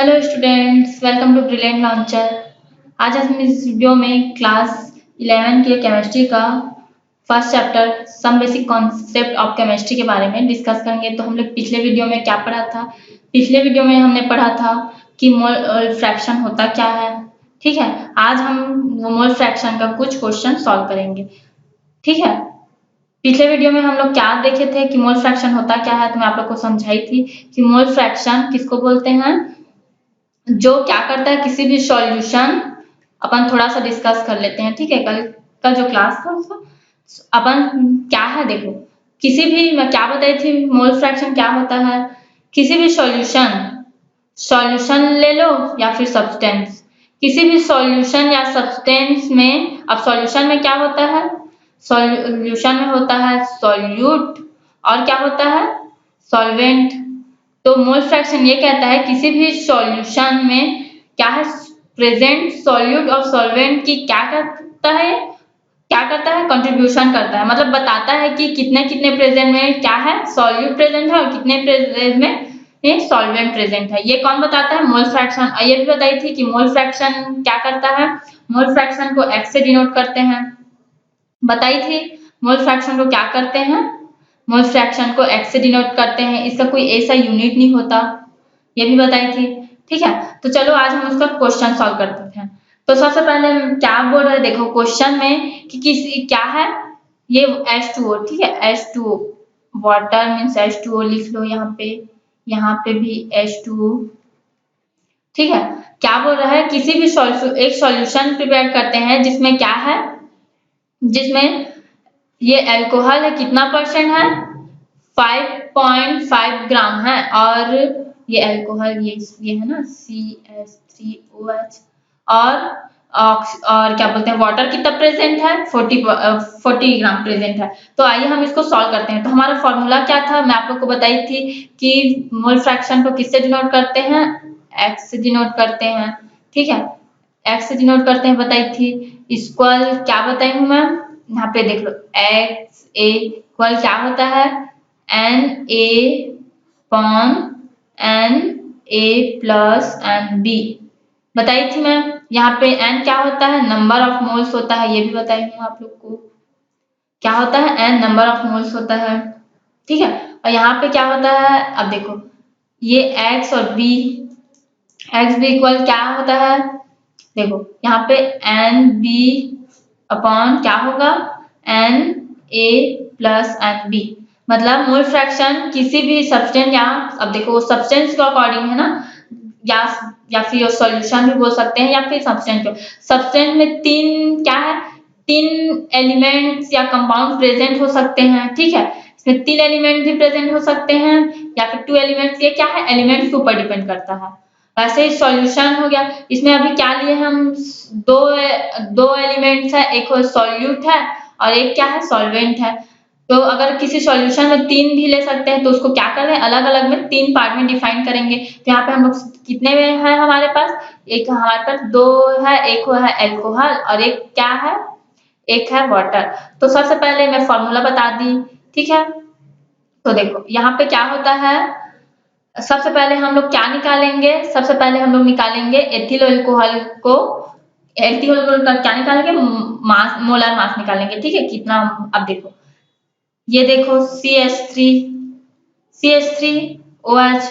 Hello students, welcome to brilliant launcher. आज हम इस वीडियो में क्लास 11 के केमिस्ट्री का first chapter some basic concept of chemistry के बारे में डिस्कस करेंगे। तो हम लोग पिछले वीडियो में क्या पढ़ा था? पिछले वीडियो में हमने पढ़ा था कि मोल फ्रैक्शन होता क्या है। ठीक है, आज हम मोल फ्रैक्शन का कुछ क्वेश्चन सॉल्व करेंगे। ठीक है, पिछले वीडियो में हम लोग क्या देखे थे कि मोल फ्रैक्शन होता क्या है, तो मैं आप लोग को समझाई थी कि मोल फ्रैक्शन किसको बोलते हैं। जो क्या करता है, किसी भी सॉल्यूशन, अपन थोड़ा सा डिस्कस कर लेते हैं। ठीक है, कल का जो क्लास था उसका अपन क्या है, देखो किसी भी, मैं क्या बताई थी मोल फ्रैक्शन क्या होता है। किसी भी सॉल्यूशन ले लो या फिर सब्सटेंस, किसी भी सॉल्यूशन या सब्सटेंस में, अब सॉल्यूशन में क्या होता है, सॉल्यूशन में होता है सॉल्यूट और क्या होता है, सॉल्वेंट। तो मोल फ्रैक्शन ये कहता है किसी भी सॉल्यूशन में क्या है, प्रेजेंट सॉल्यूट और सॉल्वेंट की क्या करता है, कंट्रीब्यूशन करता है। मतलब बताता है कि कितने कितने प्रेजेंट में क्या है, सॉल्यूट प्रेजेंट है और कितने प्रेजेंट में सॉल्वेंट प्रेजेंट है। ये कौन बताता है, मोल फ्रैक्शन। और ये भी बताई थी कि मोल फ्रैक्शन क्या करता है, मोल फ्रैक्शन को एक्स से डिनोट करते हैं। बताई थी मोल फ्रैक्शन को क्या करते हैं, मोल फ्रैक्शन को एक्स से डिनोट करते हैं। इसका कोई ऐसा यूनिट नहीं होता, ये भी बताई थी। ठीक है, तो चलो आज हम उसका क्वेश्चन सॉल्व करते हैं। तो सबसे पहले क्या बोल रहे हैं, देखो क्वेश्चन में कि किसी क्या है, ये H2O। ठीक है, H2O वाटर मीन्स H2O लिख लो यहाँ पे भी H2O। ठीक है, क्या बोल रहा है, किसी भी एक सॉल्यूशन प्रिपेयर करते हैं जिसमें क्या है, जिसमें ये अल्कोहल है, कितना परसेंट है, 5.5 ग्राम है। और ये अल्कोहल, ये है ना CH3OH। और क्या बोलते हैं, वाटर कितना प्रेजेंट है, 40 ग्राम प्रेजेंट है। तो आइए हम इसको सॉल्व करते हैं। तो हमारा फॉर्मूला क्या था, मैं आप लोग को बताई थी कि मोल फ्रैक्शन को किससे डिनोट करते हैं, एक्स से डिनोट करते हैं। ठीक है, एक्स से डिनोट करते हैं बताई थी। इक्वल क्या बताई हूँ मैं, यहाँ पे देख लो, एक्स ए इक्वल क्या होता है, N A upon N A plus N B बताई थी मैं। यहाँ पे एन क्या होता है, नंबर ऑफ मोल्स होता है, ये भी बताई हूँ आप लोग को। क्या होता है, एन नंबर ऑफ मोल्स होता है। ठीक है, और यहाँ पे क्या होता है, अब देखो ये एक्स और बी, एक्स बी इक्वल क्या होता है, देखो यहाँ पे एन बी अपॉन क्या होगा, N A plus N B. मतलब मोल फ्रैक्शन किसी भी सब्सटेंस, या अब देखो सब्सटेंस के अकॉर्डिंग है ना, या या फिर सॉल्यूशन भी बोल सकते हैं या फिर सब्सटेंस को। सब्सटेंस में तीन क्या है, तीन एलिमेंट्स या कंपाउंड प्रेजेंट हो सकते हैं। ठीक है, इसमें तीन एलिमेंट भी प्रेजेंट हो सकते हैं या फिर टू एलिमेंट्स। ये क्या है, एलिमेंट्स के ऊपर डिपेंड करता है। वैसे ही सॉल्यूशन हो गया, इसमें अभी क्या लिए हम, दो दो एलिमेंट्स है, एक सॉल्यूट है और एक क्या है, सॉल्वेंट है। तो अगर किसी सॉल्यूशन में तीन भी ले सकते हैं तो उसको क्या कर रहे हैं, अलग अलग में तीन पार्ट में डिफाइन करेंगे। तो यहाँ पे हम लोग कितने में है हमारे पास, एक हमारे पास दो है, एक है अल्कोहल और एक क्या है, एक है वाटर। तो सबसे पहले मैं फॉर्मूला बता दी। ठीक है, तो देखो यहाँ पे क्या होता है, सबसे पहले हम लोग क्या निकालेंगे, सबसे पहले हम लोग निकालेंगे एथिल अल्कोहल को। एथिल अल्कोहल का क्या निकालेंगे, मास, मोलर मास निकालेंगे। ठीक है, कितना, अब देखो ये देखो CH3, CH3OH,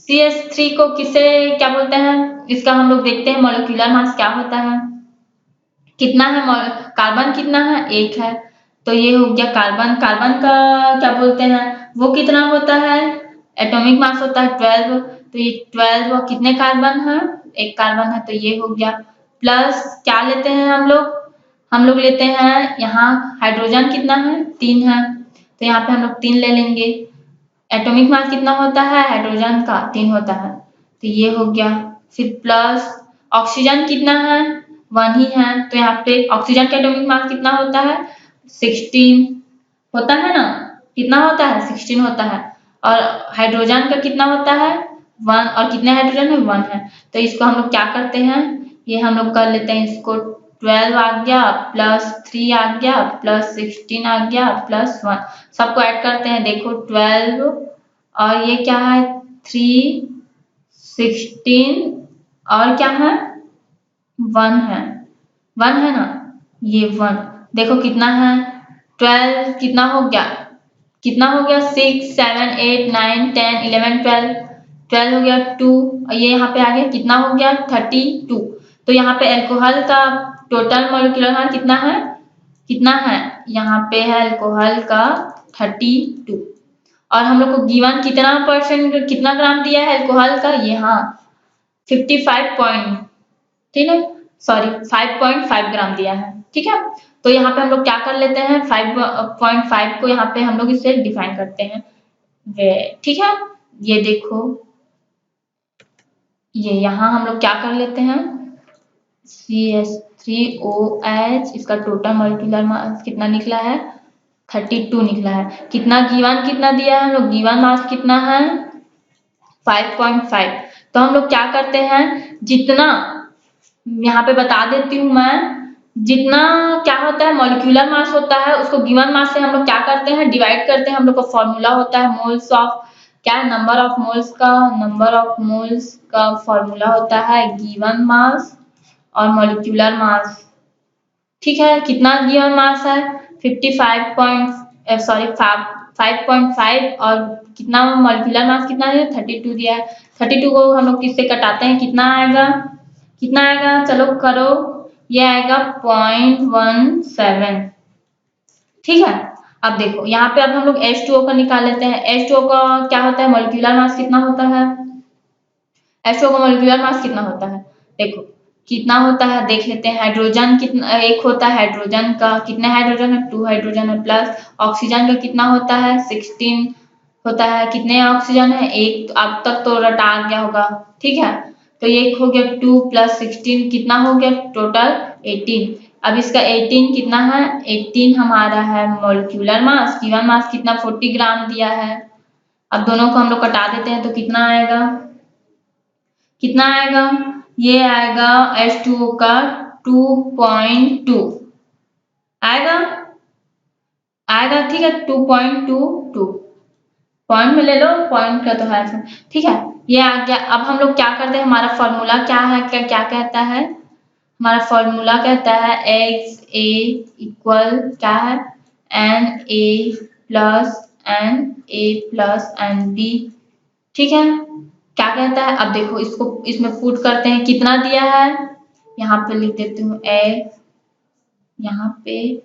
CH3 को किसे क्या बोलते हैं, इसका हम लोग देखते हैं मॉलिक्यूलर मास क्या होता है, कितना है, कार्बन कितना है, एक है। तो ये हो गया कार्बन, कार्बन का क्या बोलते हैं, वो कितना होता है, एटॉमिक मास होता है 12। तो ये 12 और कितने कार्बन है, एक कार्बन है, तो ये हो गया। प्लस क्या लेते हैं हम लोग लेते हैं यहाँ हाइड्रोजन कितना है, 3 है, तो यहाँ पे हम लोग 3 ले लेंगे। एटॉमिक मास कितना होता है हाइड्रोजन का, 3 होता है, तो ये हो गया। फिर प्लस ऑक्सीजन कितना है, 1 ही है, तो यहाँ पे ऑक्सीजन का एटॉमिक मास कितना होता है, 16 होता है ना, कितना होता है, 16 होता है। और हाइड्रोजन का कितना होता है, 1, और कितने हाइड्रोजन है, 1 है। तो इसको हम लोग क्या करते हैं, ये हम लोग कर लेते हैं, इसको 12 आ गया प्लस 3 आ गया प्लस 16 आ गया प्लस 1, सबको ऐड करते हैं। देखो 12 और ये क्या है, 3 16 और क्या है 1 है, 1 है ना, ये 1 देखो कितना है 12, कितना हो गया 6 7 8 9 10 11 12, 12 हो गया 2, ये यहाँ पे आ गया कितना हो गया 32। तो यहाँ पे अल्कोहल का टोटल मॉलिक्यूलर मास कितना है यहाँ पे है अल्कोहल का 32। और हम लोग को गिवन कितना परसेंट कितना ग्राम दिया है अल्कोहल का, यहाँ 55 पॉइंट, ठीक है सॉरी 5.5 ग्राम दिया है, ठीक है। तो यहाँ पे हम लोग क्या कर लेते हैं 5.5 को यहाँ पे हम लोग इसे डिफाइन करते हैं, ठीक है। ये देखो ये यहाँ हम लोग क्या कर लेते हैं CH3OH, इसका टोटल मॉलिक्यूलर मास कितना निकला है 32 निकला है। कितना गिवन कितना दिया है हम लोग, गिवन मास कितना है 5.5। तो हम लोग क्या करते हैं जितना यहाँ पे बता देती हूँ मैं, जितना क्या होता है मॉलिक्यूलर मास होता है उसको गिवन मास से हम लोग क्या करते हैं डिवाइड करते हैं। हम लोग का फॉर्मूला होता है मोल्स ऑफ, क्या है नंबर ऑफ मोल्स का फॉर्मूला होता है गिवन मास और मॉलिक्यूलर मास, ठीक है। कितना गिवन मास है 5.5 और कितना मॉलिक्यूलर मास कितना है 32 दिया है। 32 को हम लोग किससे कटाते हैं कितना आएगा चलो करो, ये आएगा 0.17, ठीक है। अब देखो यहाँ पे अब हम लोग H2O का निकाल लेते हैं। H2O का क्या होता है मॉलिक्यूलर मास कितना होता है, H2O का मॉलिक्यूलर मास कितना होता है देखो कितना होता है देख लेते हैं। हाइड्रोजन कितना एक होता है, हाइड्रोजन का कितने हाइड्रोजन है 2 हाइड्रोजन है, प्लस ऑक्सीजन का कितना होता है 16 होता है, कितने ऑक्सीजन है एक, अब तक तो रटा आ गया होगा, ठीक है। तो ये हो गया 2 + 16 कितना हो गया टोटल 18। अब इसका 18 कितना है 18 हमारा है मॉलिक्यूलर मास, गिवन मास कितना 40 ग्राम दिया है। अब दोनों को हम लोग कटा देते हैं तो कितना आएगा ये आएगा H2O का 2.2 आएगा, ठीक है 2.22 पॉइंट में ले लो, पॉइंट का तो है, ठीक है ये आ गया। अब हम लोग क्या करते हैं हमारा फॉर्मूला क्या है, क्या कहता है हमारा फॉर्मूला कहता है XA इक्वल क्या है NA प्लस NB, ठीक है। क्या कहता है अब देखो इसको इसमें पुट करते हैं कितना दिया है, यहाँ पे लिख देती हूँ X, यहाँ पे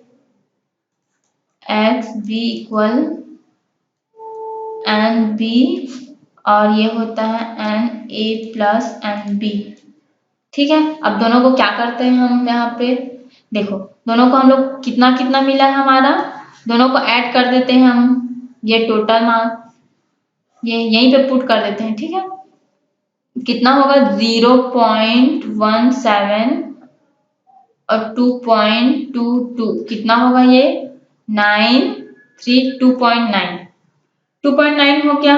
XB इक्वल NB और ये होता है NA प्लस NB, ठीक है। अब दोनों को क्या करते हैं हम यहाँ पे देखो दोनों को हम लोग कितना कितना मिला है हमारा, दोनों को ऐड कर देते हैं हम, ये टोटल मास ये यहीं पे पुट कर देते हैं, ठीक है। कितना होगा 0.17 और 2.22 कितना होगा ये 2.9 हो गया,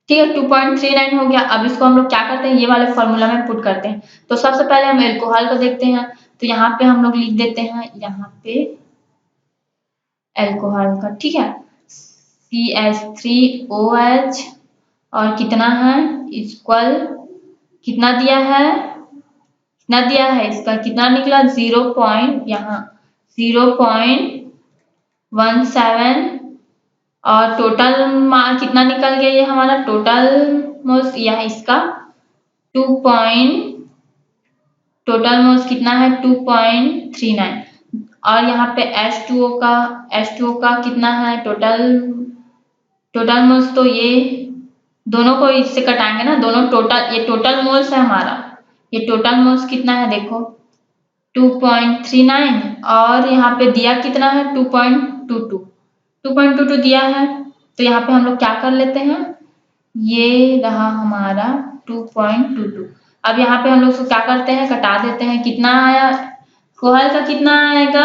ठीक है 2.39 हो गया। अब इसको हम लोग क्या करते हैं ये वाले फॉर्मूला में पुट करते हैं। तो सबसे पहले हम अल्कोहल को देखते हैं, तो यहाँ पे हम लोग लिख देते हैं यहाँ पे अल्कोहल का, ठीक है CH3OH और कितना है इक्वल कितना दिया है इसका कितना निकला 0.17 और टोटल कितना निकल गया ये हमारा टोटल मोल्स, यह इसका टोटल मोल्स कितना है 2.39 और यहाँ पे H2O का कितना है टोटल मोल्स, तो ये दोनों को इससे कटाएंगे ना, दोनों टोटल ये टोटल मोल्स है हमारा, ये टोटल मोल्स कितना है देखो 2.39 और यहाँ पे दिया कितना है 2.22 दिया है। तो यहाँ पे हम लोग क्या कर लेते हैं ये रहा हमारा 2.22। अब यहाँ पे हम लोग क्या करते हैं कटा देते हैं, कितना आया अल्कोहल का कितना आएगा,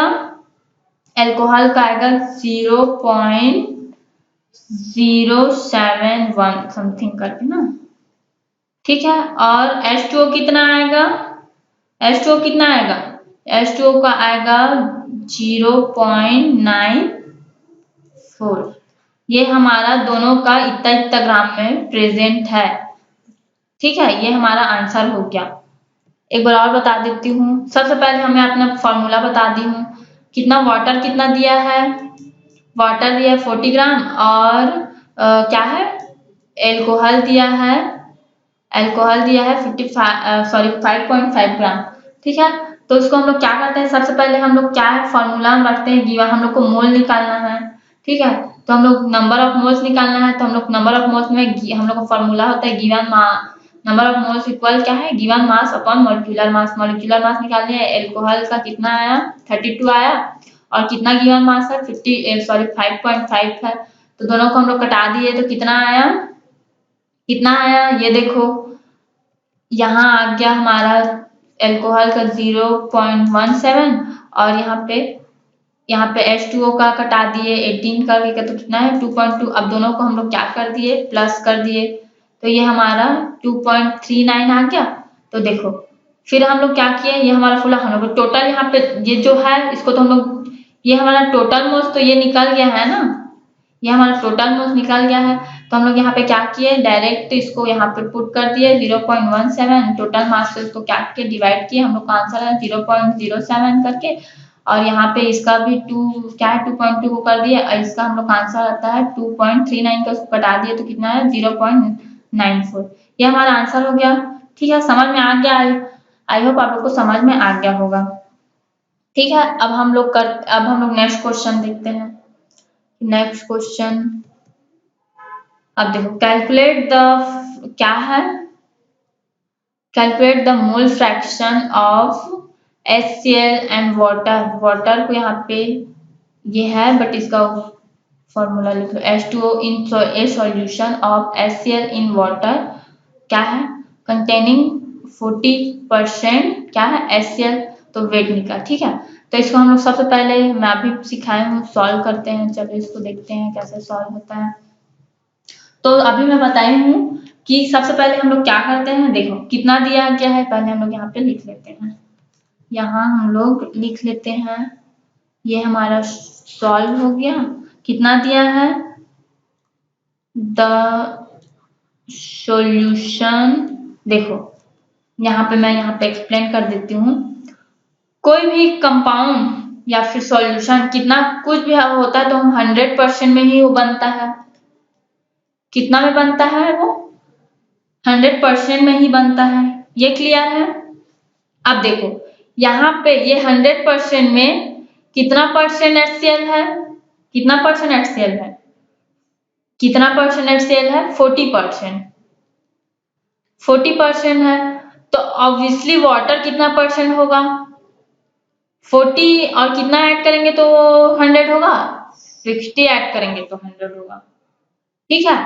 अल्कोहल का आएगा 0.071 समथिंग करके ना, ठीक है। और H2O कितना आएगा H2O का आएगा 0.94, ये हमारा दोनों का इतना ग्राम में प्रेजेंट है, ठीक है, ये हमारा आंसर हो गया। एक बार और बता देती हूँ। सबसे पहले हमें अपना फॉर्मूला बता दी हूँ। कितना वाटर कितना दिया है, वाटर दिया है 40 ग्राम और क्या है, एल्कोहल दिया है, अल्कोहल दिया है 5.5 ग्राम। ठीक है, तो इसको हम लोग क्या करते हैं, सबसे पहले हम लोग क्या है फॉर्मूला हम रखते हैं, गिवन हम लोग को मोल निकालना है। ठीक है, तो हम लोग नंबर ऑफ मोल्स निकालना है, तो हम लोग नंबर ऑफ मोल्स में हम लोग का फॉर्मूला होता है given number of moles equal क्या है, given mass upon molecular mass. Molecular mass निकालने है, एल्कोहल का कितना आया 32 आया और कितना गिवन मास है 5.5 है। तो दोनों को हम लोग कटा दिए तो कितना आया, कितना आया ये देखो, यहाँ आ गया हमारा एल्कोहल का 0.17 और यहाँ पे H2O का कटा दिए 18 करके, तो कितना है 2.2। अब दोनों को हम लोग क्या कर दिए, प्लस कर दिए, तो ये हमारा 2.39 आ गया। तो देखो फिर हम लोग क्या किए, ये हमारा फुल हम लोग टोटल यहाँ पे ये जो है इसको तो हम लोग, ये हमारा टोटल मोल्स तो ये निकल गया है ना, ये हमारा टोटल मोल्स निकल गया है। तो हम लोग यहाँ पे क्या किए, डायरेक्ट इसको यहाँ पे पुट कर दिए 0.17 टोटल मास से इसको क्या के डिवाइड किए, हम लोग का आंसर है 0.07 करके। और यहाँ पे इसका भी 2 क्या है 2.2 को कर दिए और इसका हम लोग का आंसर आता है 2.39 का, उसको कटा दिए तो कितना है 0.94। ये हमारा आंसर हो गया। ठीक है, समझ में आ गया, आई होप आप लोग को समझ में आ गया होगा। ठीक है, अब हम लोग नेक्स्ट क्वेश्चन देखते हैं। नेक्स्ट क्वेश्चन, अब देखो कैलकुलेट द क्या है, calculate the mole fraction of HCl and water. Water को यहाँ पे ये है बट इसका फॉर्मूला लिखो, H2O in A solution of HCl in water क्या है, कंटेनिंग 40% क्या है HCl, तो वेट निकाल। ठीक है, तो इसको हम लोग सबसे पहले मैं अभी सिखाया हूँ, सॉल्व करते हैं। चलो इसको देखते हैं कैसे सॉल्व होता है। तो अभी मैं बताई हूँ कि सबसे पहले हम लोग क्या करते हैं, देखो कितना दिया गया है, पहले हम लोग यहाँ पे लिख लेते हैं, यहाँ हम लोग लिख लेते हैं, ये हमारा सॉल्व हो गया। कितना दिया है, द सॉल्यूशन, देखो यहाँ पे मैं यहाँ पे एक्सप्लेन कर देती हूँ। कोई भी कंपाउंड या फिर सॉल्यूशन कितना कुछ भी होता है तो हम 100% में ही वो बनता है। कितना में बनता है वो, 100% में ही बनता है, ये क्लियर है। अब देखो यहाँ पे ये 100% में कितना परसेंट HCl है, कितना परसेंट HCl है, कितना परसेंट HCl है 40%, 40% है। तो ऑब्वियसली वाटर कितना परसेंट होगा, 40 और कितना ऐड करेंगे तो 100 होगा, 60 ऐड करेंगे तो 100 होगा। ठीक है,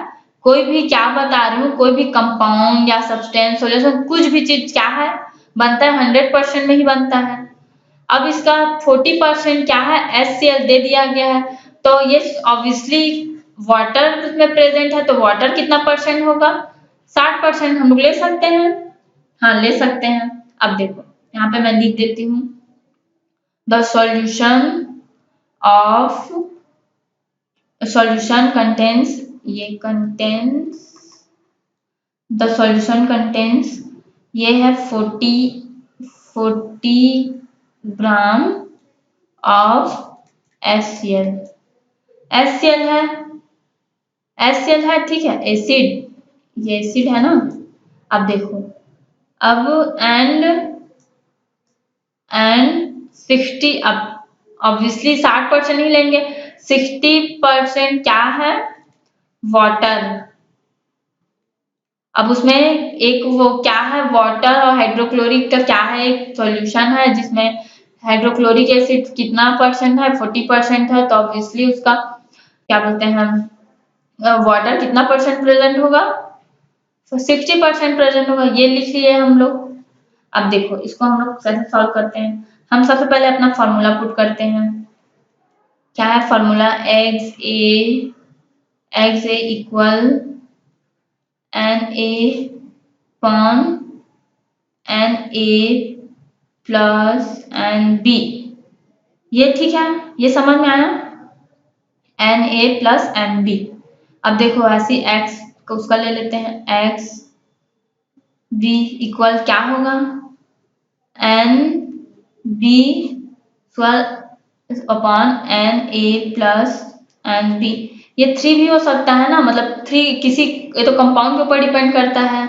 कोई भी क्या बता रही हूँ, कोई भी कंपाउंड या सब्सटेंस सॉल्यूशन कुछ भी चीज क्या है बनता है 100% में ही बनता है। अब इसका 40% क्या है HCl दे दिया गया है, तो ये ऑब्वियसली वाटर उसमें प्रेजेंट है, तो वाटर कितना परसेंट होगा 60% हम लोग ले सकते हैं, हाँ ले सकते हैं। अब देखो यहाँ पे मैं लिख देती हूँ, द solution contains, ये contains, the solution contains, ये है 40 ग्राम ऑफ HCl, HCl है, HCl है, ठीक है, एसिड, ये एसिड है ना। अब देखो अब एंड 60, अब ऑब्वियसली 60% ही लेंगे, 60% क्या है वाटर। अब उसमें एक वो क्या है वाटर और हाइड्रोक्लोरिक का क्या है एक सॉल्यूशन है जिसमें हाइड्रोक्लोरिक एसिड कितना परसेंट है 40% है, तो ऑब्वियसली उसका क्या बोलते हैं हम वाटर कितना परसेंट प्रेजेंट होगा, तो 60% प्रेजेंट होगा, ये लिख लिए हम लोग। अब देखो इसको हम लोग कैसे सॉल्व करते हैं, हम सबसे पहले अपना फॉर्मूला पुट करते हैं। क्या है formula, XA equal Na upon Na plus Nb, ये ठीक है, ये समझ में आया, Na प्लस Nb। अब देखो ऐसे x को उसका ले लेते हैं, x बी इक्वल क्या होगा, N B upon N A plus N B. ये 3 भी हो सकता है ना, मतलब 3 किसी, ये तो कंपाउंड के ऊपर डिपेंड करता है,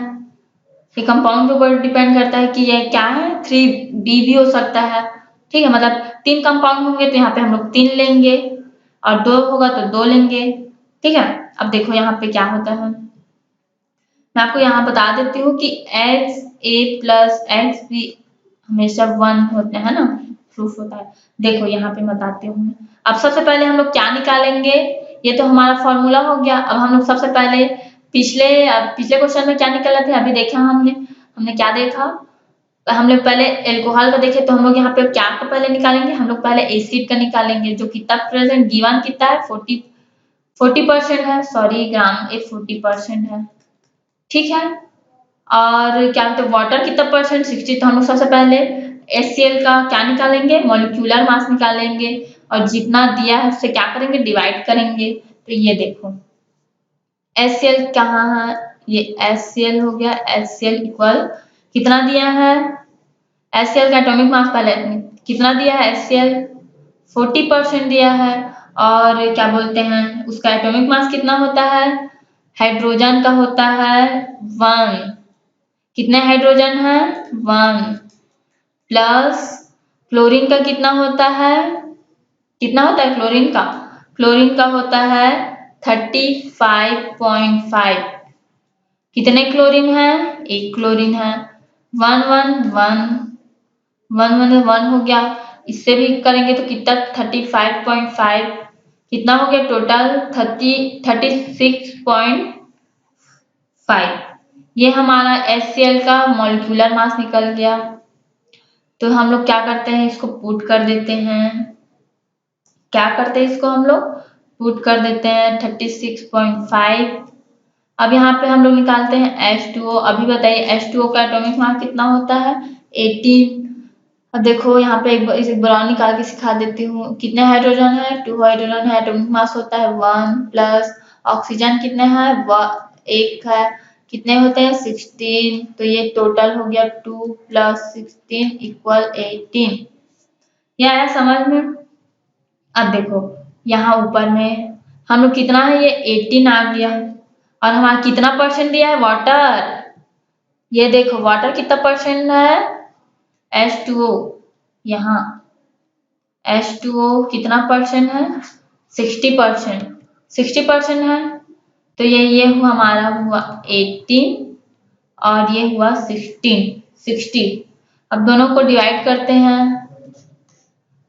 ये कंपाउंड के ऊपर डिपेंड करता है कि ये क्या है, 3b भी हो सकता है। ठीक है, मतलब 3 कंपाउंड होंगे तो यहाँ पे हम लोग 3 लेंगे, और 2 होगा तो 2 लेंगे। ठीक है, अब देखो यहाँ पे क्या होता है, मैं आपको यहाँ बता देती हूँ कि एक्स ए प्लस एक्स बी हमेशा 1 होते हैं ना, प्रूफ होता है। देखो यहाँ पे बताती हूँ, अब सबसे पहले हम लोग क्या निकालेंगे, ये तो हमारा फॉर्मूला हो गया। अब हम लोग सबसे पहले पिछले पिछले क्वेश्चन में क्या निकाले थे, अभी देखा हमने हमने क्या देखा, हम लोग पहले एल्कोहल का देखे, तो हम लोग यहाँ पे क्या का पहले निकालेंगे, हम लोग पहले एसिड का निकालेंगे, जो कितना प्रेजेंट गिवन कितना है, 40% है, सॉरी ग्राम, एक 40% है। ठीक है, और क्या बोलते हैं वाटर कितना परसेंट, 60। तो हम लोग सबसे पहले HCl का क्या निकालेंगे, मॉलिक्यूलर मास निकालेंगे, और जितना दिया है उससे क्या करेंगे, डिवाइड करेंगे। तो ये देखो HCl कहाँ है, ये HCl हो गया, HCl इक्वल कितना दिया है, HCl का एटॉमिक मास पहले कितना दिया है, HCl 40% दिया है, और क्या बोलते हैं उसका एटॉमिक मास कितना होता है, हाइड्रोजन का होता है 1, कितने हाइड्रोजन है 1, प्लस क्लोरीन का कितना होता है, कितना होता है क्लोरीन का, क्लोरीन का होता है 35.5। कितने क्लोरीन है, एक क्लोरीन है, 1 हो गया, इससे भी करेंगे तो कितना 35.5, कितना हो गया टोटल 36.5। ये हमारा HCl का मॉलिक्यूलर मास निकल गया। तो हम लोग क्या करते हैं, इसको पुट कर देते हैं, क्या करते हैं इसको हम लोग पुट कर देते हैं 36.5। अब यहाँ पे हम लोग निकालते हैं H2O। अभी बताइए H2O का एटॉमिक मास कितना होता है, 18। अब देखो यहाँ पे एक बार निकाल के सिखा देती हूँ, कितने हाइड्रोजन है, 2 हाइड्रोजन है, एटॉमिक मास होता है 1, प्लस ऑक्सीजन कितने हैं, 1 है, कितने होते हैं 16। तो ये टोटल हो गया 2 + 16 = 18। ये आया समझ में। अब देखो यहाँ ऊपर में हम लोग कितना है, ये 18 आ गया, और हमारा कितना परसेंट दिया है वाटर, ये देखो वाटर कितना परसेंट है, H2O, यहाँ H2O कितना परसेंट है, 60%, 60% है। तो ये हुआ हमारा हुआ 18, और ये हुआ 60। अब दोनों को डिवाइड करते हैं,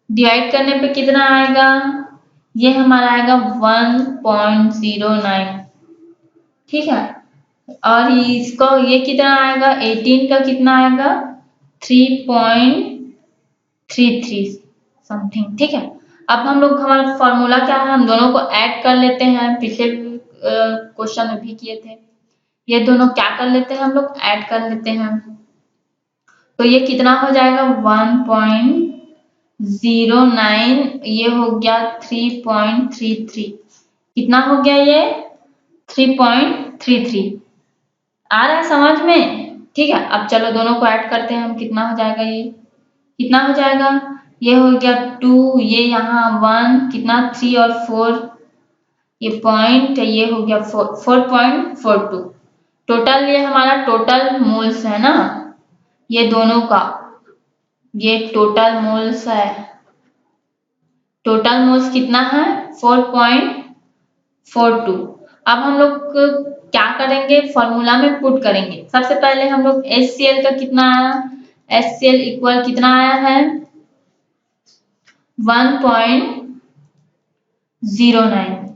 डिवाइड करने पे कितना आएगा, ये हमारा आएगा 1.09। ठीक है, और इसको ये कितना आएगा, 18 का कितना आएगा 3.33 समथिंग। ठीक है, अब हम लोग हमारा फॉर्मूला क्या है, हम दोनों को ऐड कर लेते हैं, पिछले क्वेश्चन में भी किए थे। ये दोनों क्या कर लेते हैं, हम लोग ऐड कर लेते हैं। तो ये कितना हो जाएगा 1.09, ये हो गया 3.33, कितना हो गया ये 3.33। आ रहा है समझ में। ठीक है, अब चलो दोनों को ऐड करते हैं हम, कितना हो जाएगा, ये कितना हो जाएगा, ये हो गया 2, ये यहाँ 1, कितना 3 और 4, ये पॉइंट, ये हो गया 4.42। टोटल ये हमारा टोटल मोल्स है ना, ये दोनों का ये टोटल मोल्स है, टोटल मोल्स कितना है 4.42। अब हम लोग क्या करेंगे, फॉर्मूला में पुट करेंगे। सबसे पहले हम लोग HCl का कितना आया, HCl इक्वल कितना आया है 1.09,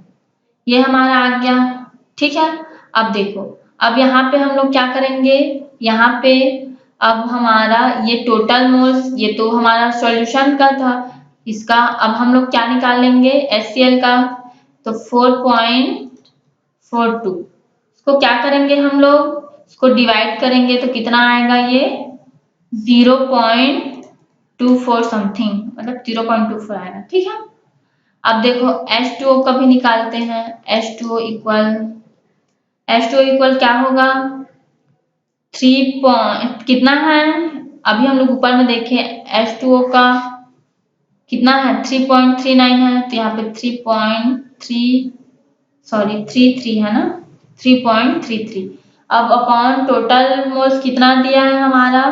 ये हमारा आ गया। ठीक है, अब देखो, अब यहाँ पे हम लोग क्या करेंगे, यहाँ पे अब हमारा ये टोटल मोल्स, ये तो हमारा सॉल्यूशन का था, इसका अब हम लोग क्या निकाल लेंगे HCl का, तो 4.42, इसको क्या करेंगे हम लोग, इसको डिवाइड करेंगे तो कितना आएगा, ये 0.24 समथिंग, मतलब 0.24 आएगा। ठीक है, अब देखो H2O का भी निकालते हैं, H2O इक्वल क्या होगा कितना है, अभी हम लोग ऊपर में देखें H2O का कितना है 3.39 है, तो यहाँ पे 33 है ना, 3.33। अब अपॉन टोटल मोल्स कितना दिया है हमारा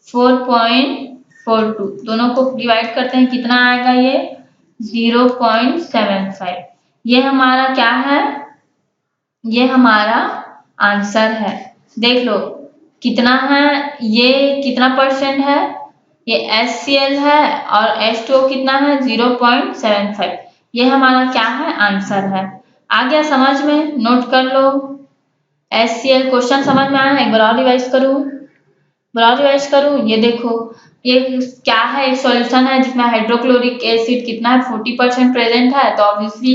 4.42, दोनों को डिवाइड करते हैं कितना आएगा ये 0.75। ये हमारा क्या है, ये हमारा आंसर है। देख लो कितना है, ये कितना परसेंट है, ये HCl है और H2O कितना है 0.75। ये हमारा क्या है आंसर है। आ गया समझ में, नोट कर लो। HCl क्वेश्चन समझ में आया, एक बार और रिवाइज करूँ, ये देखो ये क्या है, एक सॉल्यूशन है जिसमें हाइड्रोक्लोरिक एसिड कितना है 40% प्रेजेंट है, तो ऑब्वियसली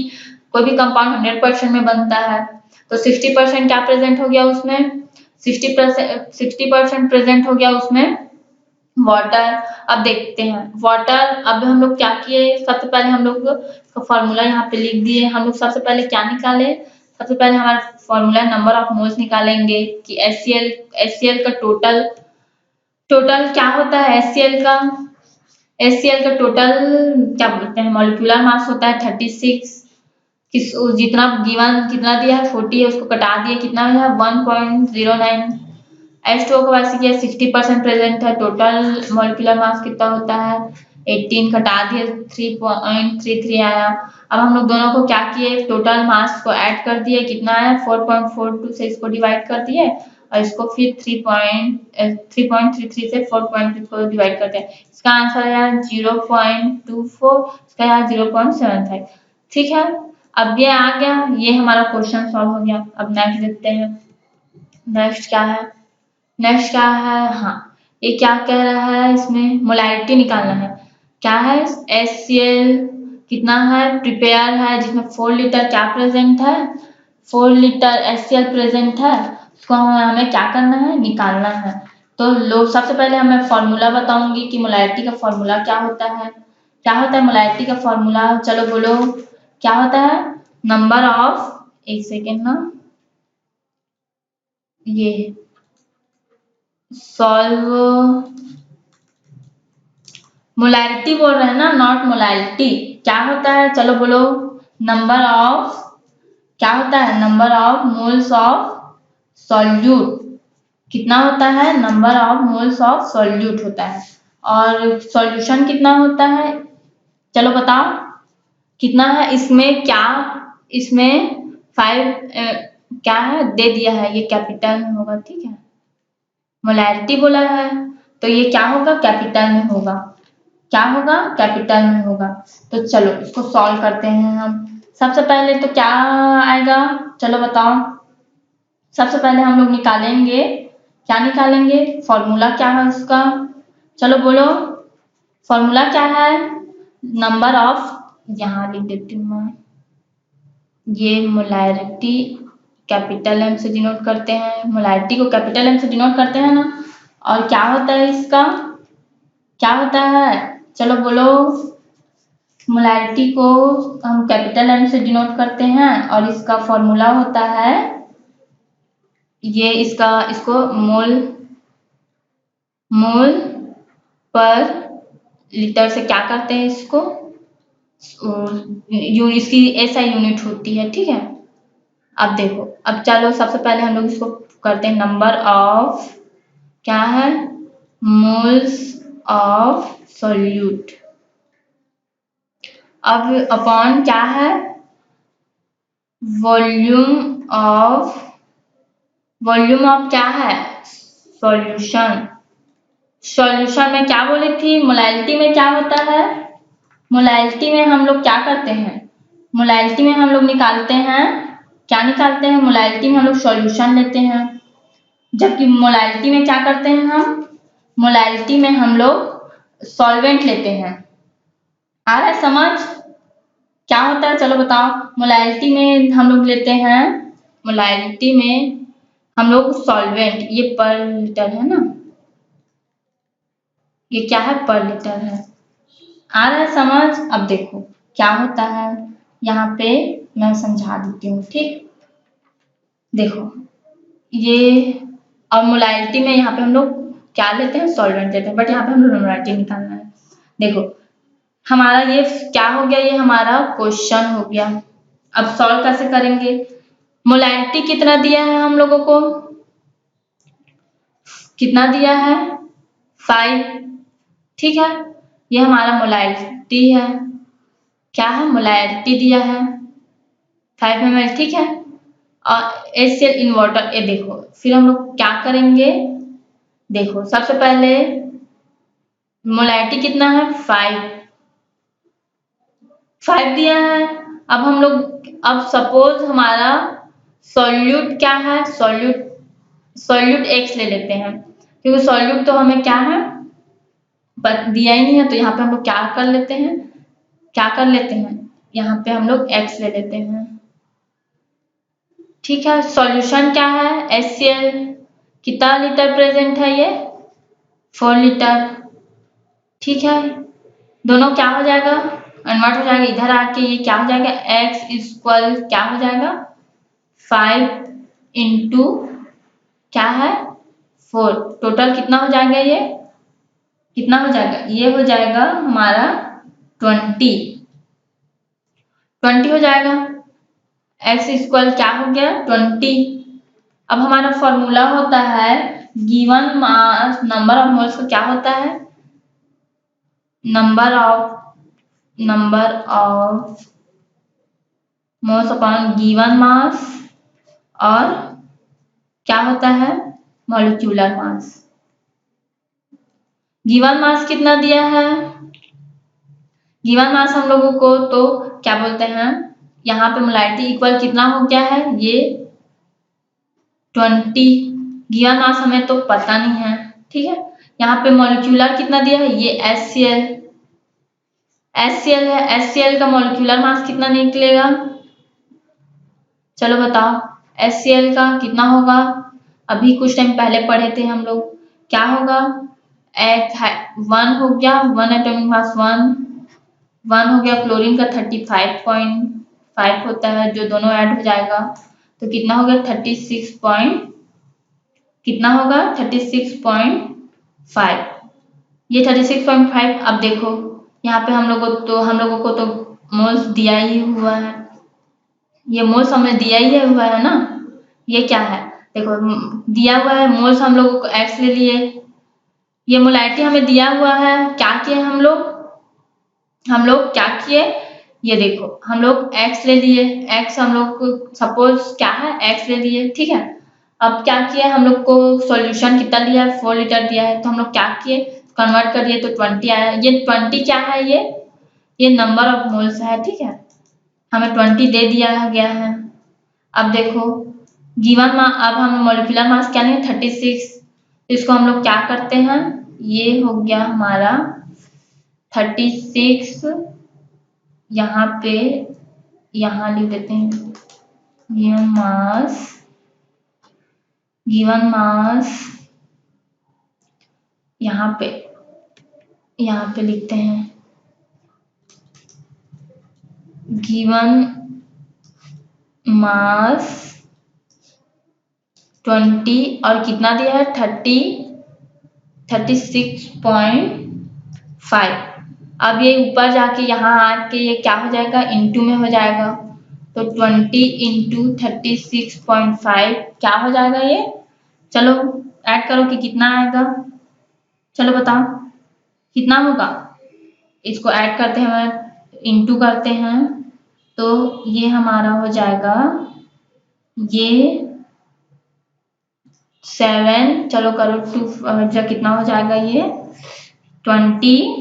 कोई भी कंपाउंड 100% में बनता है, तो 60% क्या प्रेजेंट हो गया उसमें, 60% प्रेजेंट हो गया उसमें वाटर। अब देखते हैं वाटर, अब हम लोग क्या किए, सबसे पहले हम लोग फॉर्मूला यहाँ पे लिख दिए। हम लोग सबसे पहले क्या निकाले, सबसे पहले हमारा फॉर्मूला नंबर ऑफ मोल्स निकालेंगे कि HCl का टोटल क्या होता है, HCl का टोटल क्या बोलते हैं, मॉलिक्यूलर मास होता है 36। जितना गिवन कितना दिया है 40 है, उसको कटा दिए कितना है 1.09। H2O का वैसे किया 60% प्रेजेंट है, टोटल मॉलिक्यूलर मास कितना होता है 18, कटा दिए 3.33 आया। अब हम लोग दोनों को क्या किए, टोटल मास को ऐड कर दिए, कितना आया 4.42 से इसको डिवाइड कर दिए और इसको फिर 3.33 से 4.2 को डिवाइड करते हैं, इसका आंसर आया 0.24, इसका आया 0.75। ठीक है, अब ये आ गया, ये हमारा क्वेश्चन सॉल्व हो गया। अब नेक्स्ट देखते हैं, नेक्स्ट क्या है, हाँ ये क्या कह रहा है, इसमें मोलैरिटी निकालना है। क्या है, HCl कितना है प्रिपेयर है, जिसमें 4 लीटर क्या प्रेजेंट है, 4 लीटर HCl प्रेजेंट है, उसको हमें क्या करना है, निकालना है। तो लो सबसे पहले मैं फॉर्मूला बताऊंगी कि मोलैरिटी का फॉर्मूला क्या होता है। मोलैरिटी का फॉर्मूला, चलो बोलो क्या होता है, नंबर ऑफ, एक सेकेंड ना, ये सॉल्व, मोलैरिटी बोल रहे हैं ना, नॉट मोलैरिटी। क्या होता है, चलो बोलो, नंबर ऑफ, क्या होता है, number of moles of solute, कितना होता है, number of moles of solute होता है। और सॉल्यूशन कितना होता है, चलो बताओ कितना है, इसमें क्या, इसमें 5 क्या है दे दिया है, ये कैपिटल में होगा, ठीक है, मोलैरिटी बोला है तो ये क्या होगा, कैपिटल में होगा, क्या होगा, कैपिटल में होगा। तो चलो इसको सॉल्व करते हैं हम। सबसे पहले तो क्या आएगा, चलो बताओ, सबसे पहले हम लोग निकालेंगे, क्या निकालेंगे, फॉर्मूला क्या है उसका, चलो बोलो फॉर्मूला क्या है, नंबर ऑफ, यहाँ लिख देती हूँ मैं, ये मोलैरिटी कैपिटल एम से डिनोट करते हैं, मोलैरिटी को कैपिटल एम से डिनोट करते हैं ना, और क्या होता है इसका, क्या होता है, चलो बोलो, मोलैरिटी को हम कैपिटल एम से डिनोट करते हैं और इसका फॉर्मूला होता है ये, इसको मोल पर लीटर से क्या करते हैं, इसको इसकी ऐसा यूनिट होती है, ठीक है। अब देखो, अब चलो सबसे पहले हम लोग इसको करते हैं, नंबर ऑफ, क्या है, मोल्स ऑफ सॉल्यूट, अब अपॉन क्या है, वॉल्यूम ऑफ क्या है, सॉल्यूशन। सॉल्यूशन में क्या बोली थी, मोलैरिटी में क्या होता है, मोलैरिटी में हम लोग क्या करते हैं, मोलैरिटी में हम लोग निकालते हैं, क्या निकालते हैं, मोलैरिटी में हम लोग सॉल्यूशन लेते हैं, जबकि मोलैरिटी में क्या करते हैं हम, मोलैरिटी में हम लोग सॉल्वेंट लेते हैं। आ रहा है समझ, क्या होता है, चलो बताओ, मोलैरिटी में हम लोग लेते हैं, मोलैरिटी में हम लोग सॉल्वेंट, ये पर लीटर है ना, ये क्या है, पर लीटर है। आ रहा है समझ, अब देखो क्या होता है, यहाँ पे मैं समझा देती हूँ, ठीक, देखो ये और मोलालिटी में यहाँ पे हम लोग क्या लेते हैं, सॉल्वेंट लेते हैं, बट यहाँ पे हम लोग मोलालिटी निकालना है। देखो हमारा ये क्या हो गया, ये हमारा क्वेश्चन हो गया। अब सॉल्व कैसे करेंगे, मोलालिटी कितना दिया है हम लोगों को, कितना दिया है 5, ठीक है, ये हमारा मोलालिटी है, क्या है मोलालिटी दिया है 5 ml, ठीक है। और HCl इन वाटर, ये देखो फिर हम लोग क्या करेंगे, देखो सबसे पहले मोलालिटी कितना है 5 दिया है। अब हम लोग, अब सपोज हमारा सॉल्यूट क्या है, सॉल्यूट X ले लेते हैं, क्योंकि सॉल्यूट तो हमें क्या है दिया ही नहीं है, तो यहाँ पे हम लोग क्या कर लेते हैं, यहाँ पे हम लोग X ले लेते हैं, ठीक है। सॉल्यूशन क्या है HCl, कितना लीटर प्रेजेंट है, ये 4 लीटर, ठीक है। दोनों क्या हो जाएगा, कन्वर्ट हो जाएगा, इधर आके ये क्या हो जाएगा, X इक्वल क्या हो जाएगा 5 इंटू क्या है 4, टोटल कितना हो जाएगा, ये कितना हो जाएगा, ये हो जाएगा हमारा 20 हो जाएगा। X इक्वल क्या हो गया 20। अब हमारा फॉर्मूला होता है given mass, number of moles को क्या होता है, number of moles upon given mass, और क्या होता है मॉलिक्यूलर मास। गिवन मास कितना दिया है, गिवन मास हम लोगों को तो क्या बोलते हैं, यहाँ पे मोलालिटी इक्वल कितना हो गया है, ये 20। गिवन मास हमें तो पता नहीं है, ठीक है। यहाँ पे मॉलिक्यूलर कितना दिया है, ये HCl है, HCl का मॉलिक्यूलर मास कितना निकलेगा, चलो बताओ HCl का कितना होगा, अभी कुछ टाइम पहले पढ़े थे हम लोग, क्या होगा 1 हो गया, 1 एटॉमिक मास 1 हो गया, क्लोरीन का 35.5 होता है, जो दोनों ऐड हो जाएगा तो कितना हो गया 36.5, ये 36.5। अब देखो यहाँ पे हम लोगों को तो मोल्स दिया ही हुआ है, ये मोल्स हमें दिया ही हुआ है ना, ये क्या है देखो दिया हुआ है मोल्स, हम लोगों को X ले लिए, ये मोलालिटी हमें दिया हुआ है, क्या किए हम लोग क्या किए, ये देखो हम लोग X ले लिए, X हम लोग को सपोज क्या है X ले लिए, ठीक है। अब क्या किया हम लोग को सॉल्यूशन कितना दिया है 4 लीटर दिया है, तो हम लोग क्या किए कन्वर्ट कर दिए तो 20 आया, ये 20 क्या है, ये नंबर ऑफ मोल्स है, ठीक है, हमें 20 दे दिया गया है। अब देखो गिवन मास, अब हम मॉलिक्यूलर मास क्या नहीं 36, तो इसको हम लोग क्या करते हैं, ये हो गया हमारा 36, यहाँ पे यहाँ लिख देते हैं गिवन मास यहाँ पे लिखते हैं गिवन मास 20 और कितना दिया है 36.5। अब ये ऊपर जाके यहाँ आके ये क्या हो जाएगा इंटू में हो जाएगा, तो 20 इंटू 36.5 क्या हो जाएगा, ये चलो ऐड करो कि कितना आएगा, चलो बताओ कितना होगा, इसको ऐड करते हैं इंटू करते हैं, तो ये हमारा हो जाएगा ये 7, चलो करो 2 जब कितना हो जाएगा, ये 20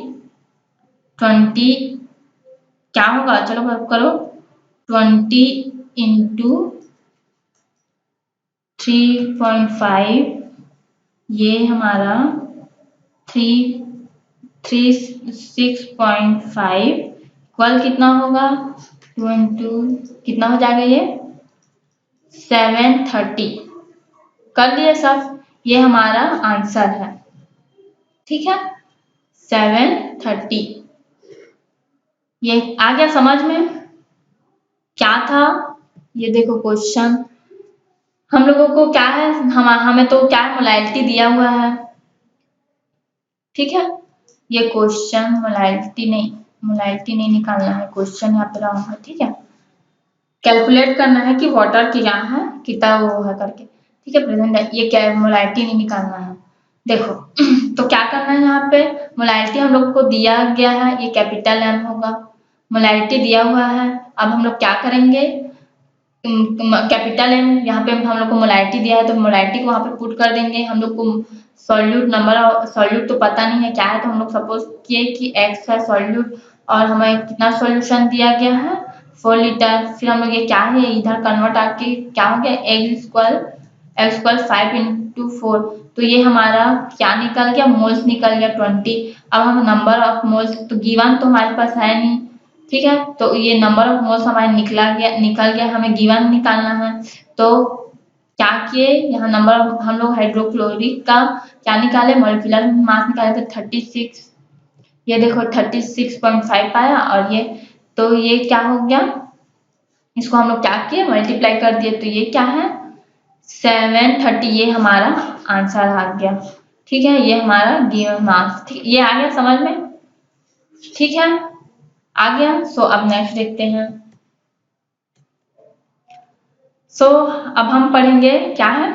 क्या होगा, चलो करो 20 इंटू 3.5, ये हमारा 36.5 इक्वल कितना होगा 2 इंटू कितना हो जाएगा, ये 730। कर लिए सब, ये हमारा आंसर है, ठीक है 730। ये आ गया समझ में क्या था, ये देखो क्वेश्चन हम लोगों को क्या है, हमें तो क्या है, मोलाइलिटी दिया हुआ है, ठीक है। ये क्वेश्चन मोलाइलिटी नहीं निकालना है, क्वेश्चन यहाँ पे रहा है, ठीक है। कैलकुलेट करना है कि वाटर की यहाँ है कितना वो है करके, ठीक है। प्रेजेंट है, ये क्या है, मोलाइलिटी नहीं निकालना है। देखो तो क्या करना है, यहाँ पे मोलाइलिटी हम लोग को दिया गया है, ये कैपिटल एम होगा, मोलाइलिटी दिया हुआ है। अब हम लोग क्या करेंगे, कैपिटल एम, यहाँ पे हम लोग को मोलाइलिटी दिया है तो मोलाइलिटी को वहाँ पे पुट कर देंगे। हम लोग को सॉल्यूट नंबर, सॉल्यूट तो पता नहीं है क्या है, तो हम लोग सपोज किए कि एक्स है सॉल्यूट, और हमें कितना सॉल्यूशन दिया गया है 4 लीटर। फिर हम लोग ये क्या है, इधर कन्वर्ट आके क्या हो गया, एक्स स्क्वायर 5 × 4, तो ये हमारा क्या निकल गया, मोल्स निकल गया 20। अब हम नंबर ऑफ मोल्स, तो गिवन तो हमारे पास है नहीं, ठीक है, तो ये नंबर ऑफ मोल्स हमारे निकल गया, हमें गिवन निकालना है। तो क्या किए, यहाँ नंबर ऑफ, हम लोग हाइड्रोक्लोरिक का क्या निकाले, मॉलिक्यूलर मास निकाले थे 36, ये देखो 36.5 आया, और ये तो ये क्या हो गया, इसको हम लोग क्या किए, मल्टीप्लाई कर दिए, तो ये क्या है 730, ये हमारा आंसर आ गया, ठीक है। ये हमारा गिवन मास, ठीक, ये आ गया समझ में, ठीक है, आ गया। सो अब नेक्स्ट देखते हैं। सो अब हम पढ़ेंगे क्या है,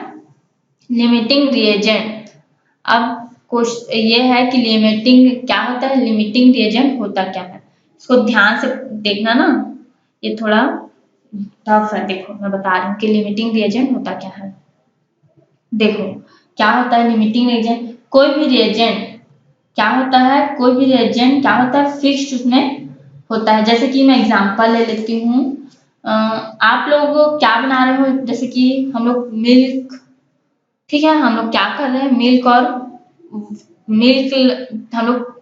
लिमिटिंग रिएजेंट। अब क्वेश्चन ये है कि लिमिटिंग क्या होता है, लिमिटिंग रिएजेंट होता क्या है, इसको ध्यान से देखना ना, ये थोड़ा टफ है। देखो मैं बता रही हूँ कि लिमिटिंग रिएजेंट होता क्या है। देखो क्या होता है लिमिटिंग रिएजेंट, कोई भी रिएजेंट क्या होता है, कोई भी रिएजेंट क्या होता है, फिक्स्ड उसमें होता है। जैसे कि मैं एग्जांपल ले लेती हूँ, आप लोग क्या बना रहे हो, जैसे कि हम लोग मिल्क, ठीक है, हम लोग क्या कर रहे हैं, मिल्क हम लोग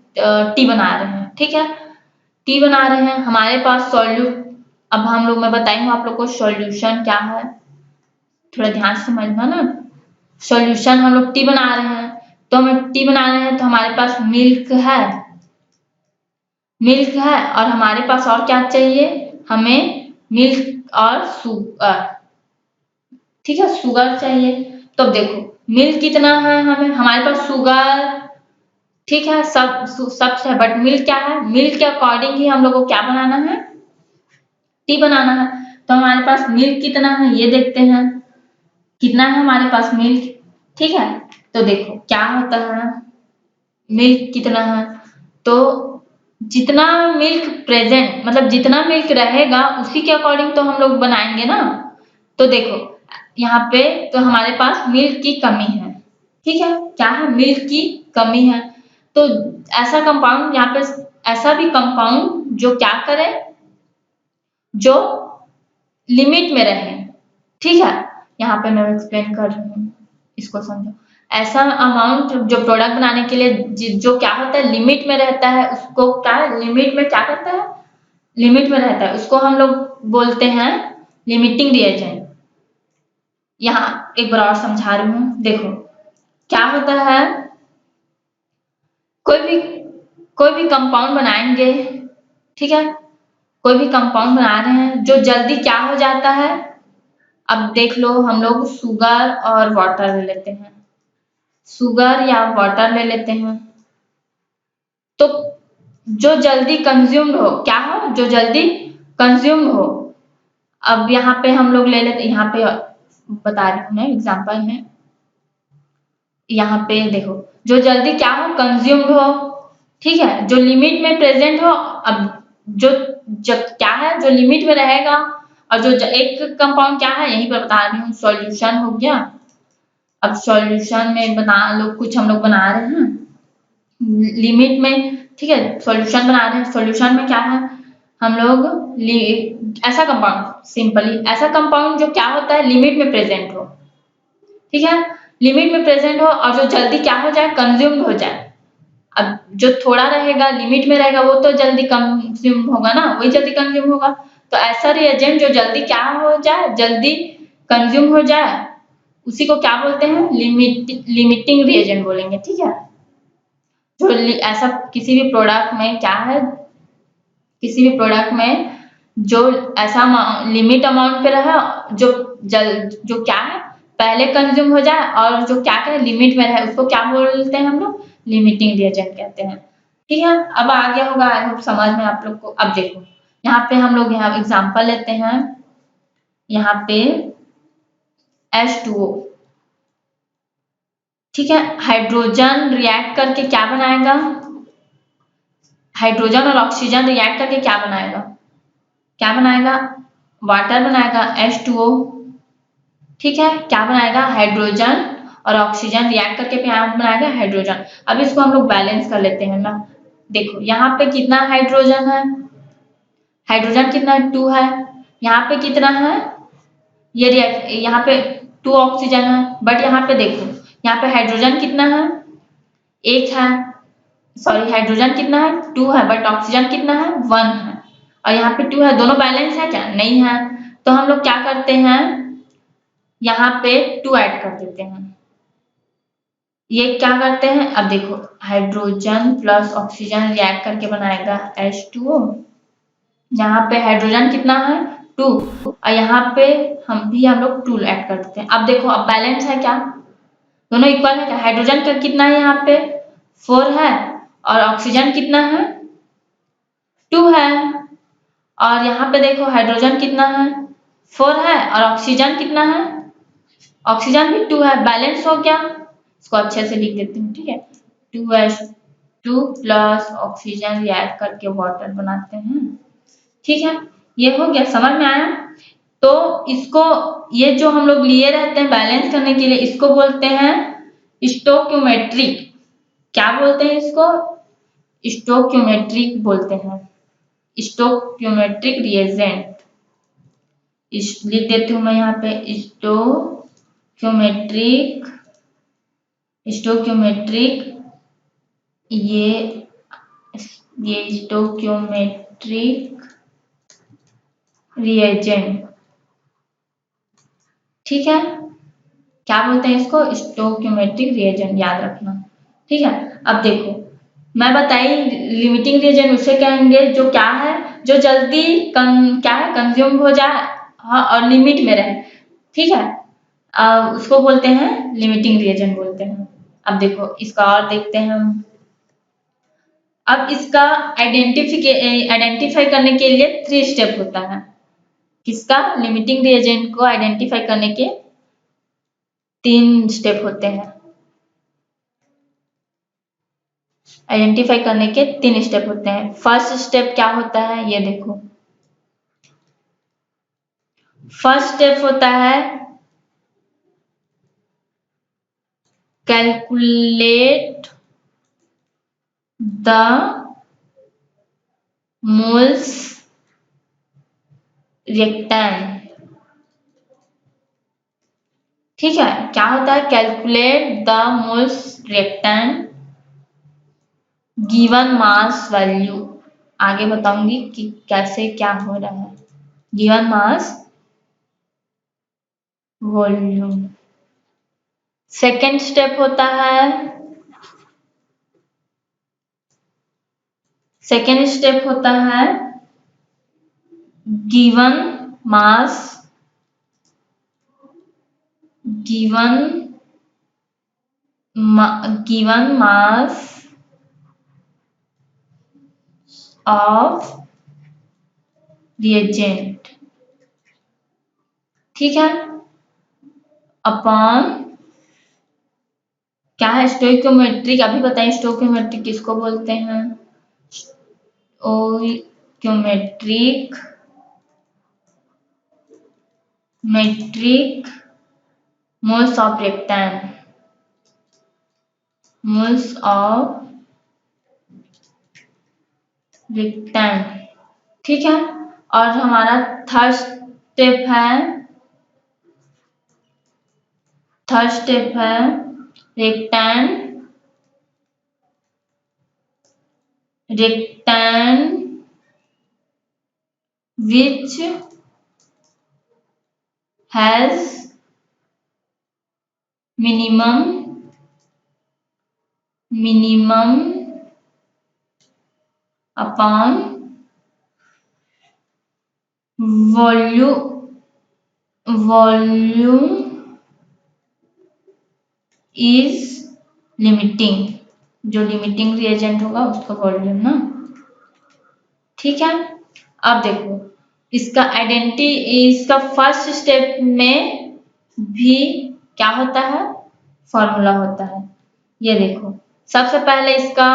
टी बना रहे हैं, ठीक है, टी बना रहे हैं, हमारे पास सॉल्यूट, अब हम लोग, मैं बताई हूँ आप लोग को सॉल्यूशन क्या है, थोड़ा ध्यान से समझना ना। सॉल्यूशन हम लोग टी बना रहे हैं, तो हमें टी बना रहे हैं तो हमारे पास मिल्क है, और हमारे पास और क्या चाहिए, हमें मिल्क और शुगर, ठीक है, शुगर चाहिए। तो देखो मिल्क कितना है, हमें हमारे पास शुगर, ठीक है, सब है, बट मिल्क क्या है, मिल्क के अकॉर्डिंग ही हम लोग को क्या बनाना है, टी बनाना है। तो हमारे पास मिल्क कितना है ये देखते हैं, कितना है हमारे पास मिल्क, ठीक है। तो देखो क्या होता है, मिल्क कितना है, तो जितना मिल्क प्रेजेंट, मतलब जितना मिल्क रहेगा उसी के अकॉर्डिंग तो हम लोग बनाएंगे ना। तो देखो यहाँ पे तो हमारे पास मिल्क की कमी है, ठीक है, क्या है, मिल्क की कमी है। तो ऐसा कंपाउंड यहाँ पे, ऐसा भी कंपाउंड जो क्या करे, जो लिमिट में रहे, ठीक है। यहाँ पे मैं एक्सप्लेन कर रही हूँ, इसको समझो। ऐसा अमाउंट जो प्रोडक्ट बनाने के लिए जो क्या होता है, लिमिट में रहता है, उसको क्या, लिमिट में क्या करता है, लिमिट में रहता है, उसको हम लोग बोलते हैं लिमिटिंग रिएजेंट। यहाँ एक बार और समझा रही हूँ, देखो क्या होता है, कोई भी कोई भी कंपाउंड बनाएंगे, ठीक है, कोई भी कंपाउंड बना रहे हैं जो जल्दी क्या हो जाता है। अब देख लो हम लोग शुगर और वाटर ले लेते हैं, शुगर या वाटर ले लेते हैं, तो जो जल्दी कंज्यूम्ड हो, क्या हो, जो जल्दी कंज्यूम्ड हो। अब यहाँ पे हम लोग ले लेते, यहाँ पे बता रही हूँ मैं एग्जांपल में, यहाँ पे देखो जो जल्दी क्या हो, कंज्यूम्ड हो, ठीक है, जो लिमिट में प्रेजेंट हो। अब जो जब क्या है, जो लिमिट में रहेगा, और जो एक कंपाउंड क्या है, यहीं पर बता रही हूँ, सॉल्यूशन हो गया। अब सॉल्यूशन में बना लो, कुछ हम लोग बना रहे हैं लिमिट में, ठीक है, सॉल्यूशन बना रहे हैं, सॉल्यूशन में क्या है, हम लोग ऐसा कंपाउंड, सिंपली ऐसा कंपाउंड जो क्या होता है, लिमिट में प्रेजेंट हो, ठीक है, लिमिट में प्रेजेंट हो, और जो जल्दी क्या हो जाए, कंज्यूम्ड हो जाए। अब जो थोड़ा रहेगा, लिमिट में रहेगा, वो तो जल्दी कंज्यूम होगा ना, वही जल्दी कंज्यूम होगा। तो ऐसा रिएजेंट जो जल्दी क्या हो जाए, जल्दी कंज्यूम हो जाए, उसी को क्या बोलते हैं, लिमिटिंग रिएजेंट बोलेंगे, ठीक है। जो ऐसा किसी भी प्रोडक्ट में क्या है, किसी भी प्रोडक्ट में जो ऐसा लिमिट अमाउंट पे रहे, जो क्या है, पहले कंज्यूम हो जाए और जो क्या क्या लिमिट में रहे उसको क्या बोलते हैं हम लोग, लिमिटिंग रिएजेंट कहते हैं। ठीक है, अब आ गया होगा आई होप समझ में आप लोग को। अब देखो यहाँ पे हम लोग यहाँ एग्जांपल लेते हैं, यहाँ पे H2O, ठीक है, हाइड्रोजन रिएक्ट करके क्या बनाएगा, हाइड्रोजन और ऑक्सीजन रिएक्ट करके क्या बनाएगा, क्या बनाएगा, वाटर बनाएगा H2O। ठीक है, क्या बनाएगा, हाइड्रोजन और ऑक्सीजन रिएक्ट करके क्या बनाएगा, हाइड्रोजन। अब इसको हम लोग बैलेंस कर लेते हैं ना। देखो यहाँ पे कितना हाइड्रोजन है, हाइड्रोजन कितना 2 है, यहाँ पे कितना है, ये रिएक्ट यहाँ पे 2 ऑक्सीजन है, बट यहाँ पे देखो यहाँ पे हाइड्रोजन कितना है, 1 है, सॉरी हाइड्रोजन कितना है 2 है, बट ऑक्सीजन कितना है 1 है, और यहाँ पे 2 है, दोनों बैलेंस है क्या, नहीं है। तो हम लोग क्या करते हैं, यहाँ पे 2 ऐड कर देते हैं। ये क्या करते हैं, अब देखो हाइड्रोजन प्लस ऑक्सीजन रिएक्ट करके बनाएगा H2O। यहाँ पे हाइड्रोजन कितना है 2, और यहाँ पे हम लोग 2 ऐड कर देते हैं। अब देखो अब बैलेंस है क्या, दोनों इक्वल है क्या, हाइड्रोजन का कितना है यहाँ पे 4 है, और ऑक्सीजन कितना है 2 है, और यहाँ पे देखो हाइड्रोजन कितना है 4 है, और ऑक्सीजन कितना है, ऑक्सीजन भी 2 है, बैलेंस हो गया। इसको अच्छे से लिख देती हूँ, ठीक है, 2H2 प्लस ऑक्सीजन रिएक्ट करके वाटर बनाते हैं। ठीक है, ये हो गया, समझ में आया। तो इसको, ये जो हम लोग लिए रहते हैं बैलेंस करने के लिए, इसको बोलते हैं स्टोक्योमेट्रिक, क्या बोलते हैं इसको, स्टोक्योमेट्रिक बोलते हैं, स्टोक्योमेट्रिक रिएजेंट। लिख देती हूँ मैं यहाँ पे स्टोक्योमेट्रिक, स्टोक्योमेट्रिक, ये स्टोक्योमेट्रिक रिएजेंट। ठीक है, क्या बोलते हैं इसको, स्टोक्योमेट्रिक रिएजेंट, याद रखना। ठीक है, अब देखो मैं बताई लिमिटिंग रिएजेंट उसे कहेंगे जो क्या है, जो जल्दी क्या है कंज्यूम हो जाए, हाँ, और लिमिट में रहे। ठीक है, उसको बोलते हैं लिमिटिंग रिएजेंट बोलते हैं। अब देखो इसका और देखते हैं हम। अब इसका आइडेंटिफाई करने के लिए 3 स्टेप होता है। किसका, लिमिटिंग रिएजेंट को आइडेंटिफाई करने के 3 स्टेप होते हैं। आइडेंटिफाई करने के 3 स्टेप होते हैं। फर्स्ट स्टेप क्या होता है, ये देखो, फर्स्ट स्टेप होता है कैलकुलेट द मोल्स रिएक्टेंट। ठीक है, क्या होता है, calculate the moles reactant given mass value. आगे बताऊंगी कि कैसे क्या हो रहा है, given mass volume. Second step होता है, सेकेंड स्टेप होता है given mass, given mass of reagent. ठीक है, अपॉन क्या है, स्टोइकोमेट्रिक। अभी बताइए स्टोइकोमेट्रिक किसको बोलते हैं, stoichiometric metric moles of reactant, moles of reactant. ठीक है, और हमारा थर्ड स्टेप है, थर्ड स्टेप है reactant, reactant which has minimum upon volume is limiting, जो लिमिटिंग रिएजेंट होगा उसका वॉल्यूम ना, ठीक है। अब देखो इसका आइडेंटिटी, इसका फर्स्ट स्टेप में भी क्या होता है, फॉर्मूला होता है। ये देखो सबसे पहले इसका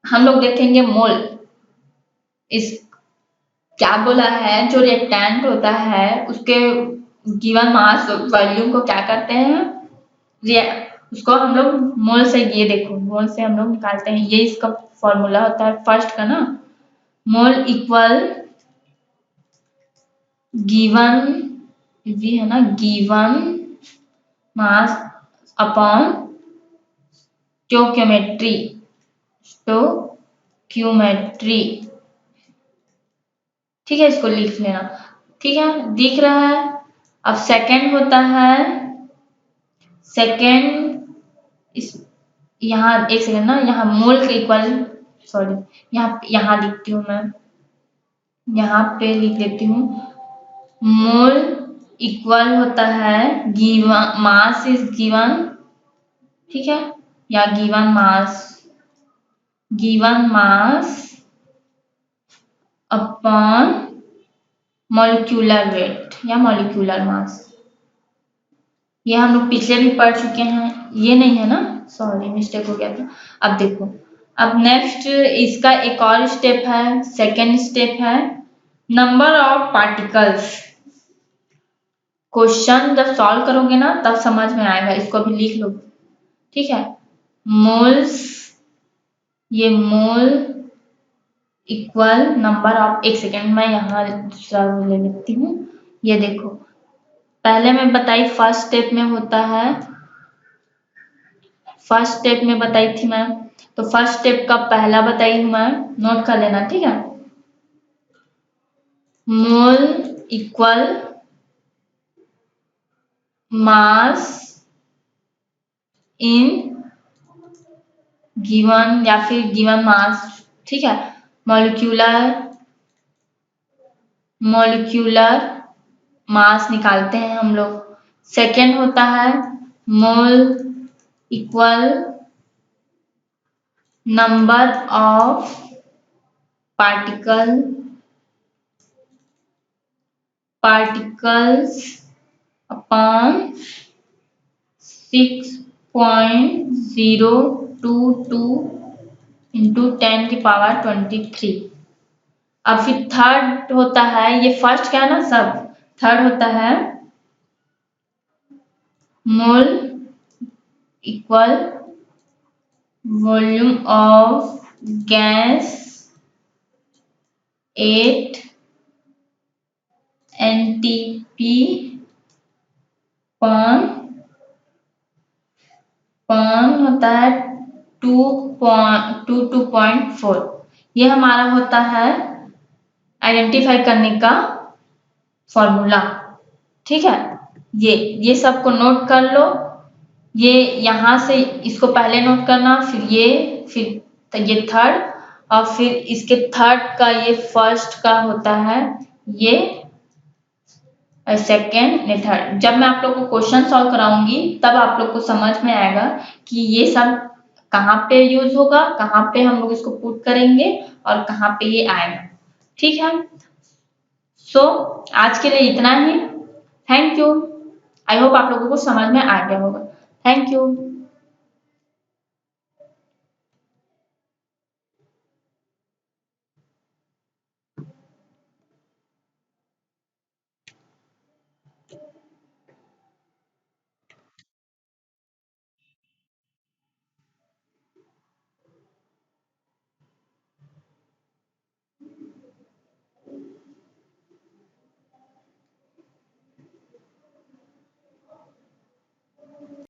हम लोग देखेंगे मोल। इस क्या बोला है, जो रिएक्टेंट होता है उसके गिवन मास वॉल्यूम को क्या करते हैं, उसको हम लोग मोल से, ये देखो मोल से हम लोग निकालते हैं। ये इसका फॉर्मूला होता है फर्स्ट का ना, मोल इक्वल गिवन, भी है ना, given mass upon stoichiometry, stoichiometry, ठीक है। इसको लिख लेना, ठीक है, दिख रहा है। अब सेकंड होता है, सेकंड इस, यहाँ एक सेकंड ना, यहाँ मोल के इक्वल, सॉरी यहाँ लिखती हूँ मैं, यहाँ पे लिख देती हूँ। मोल इक्वल होता है गिवन मास इज गिवन, ठीक है, या given mass upon molecular weight या मॉलिक्यूलर मास। ये हम लोग पिछले भी पढ़ चुके हैं, ये नहीं है ना, सॉरी मिस्टेक हो गया था। अब देखो, अब नेक्स्ट इसका एक और स्टेप है, सेकेंड स्टेप है नंबर ऑफ पार्टिकल्स। क्वेश्चन जब सॉल्व करोगे ना तब समझ में आएगा, इसको भी लिख लो, ठीक है। मोल्स, ये मोल इक्वल नंबर ऑफ, एक सेकेंड मैं यहाँ दूसरा ले लेती हूँ। ये देखो पहले मैं बताई फर्स्ट स्टेप में होता है, फर्स्ट स्टेप में बताई थी मैं, तो फर्स्ट स्टेप का पहला बताई हूँ मैं, नोट कर लेना, ठीक है। Mole equal mass in given या फिर गिवन मास, ठीक है। मॉलिक्यूलर मास निकालते हैं हम लोग। सेकेंड होता है mole equal number of particles upon 6.022 into 10⁻23। अब फिर थर्ड होता है, ये फर्स्ट क्या है ना सब, थर्ड होता है mole equal volume of gas 8 NTP पॉन होता है 2.4। ये हमारा होता है आइडेंटिफाई करने का फॉर्मूला, ठीक है। ये सबको नोट कर लो। ये यहाँ से इसको पहले नोट करना, फिर ये थर्ड, और फिर इसके थर्ड का ये फर्स्ट का होता है, ये सेकेंड ने थर्ड। जब मैं आप लोग को क्वेश्चन सॉल्व कराऊंगी तब आप लोग को समझ में आएगा कि ये सब कहाँ पे यूज होगा, कहाँ पे हम लोग इसको पुट करेंगे और कहाँ पे ये आएगा, ठीक है। सो आज के लिए इतना ही। Thank you. आई होप आप लोगों को समझ में आ गया होगा। Thank you.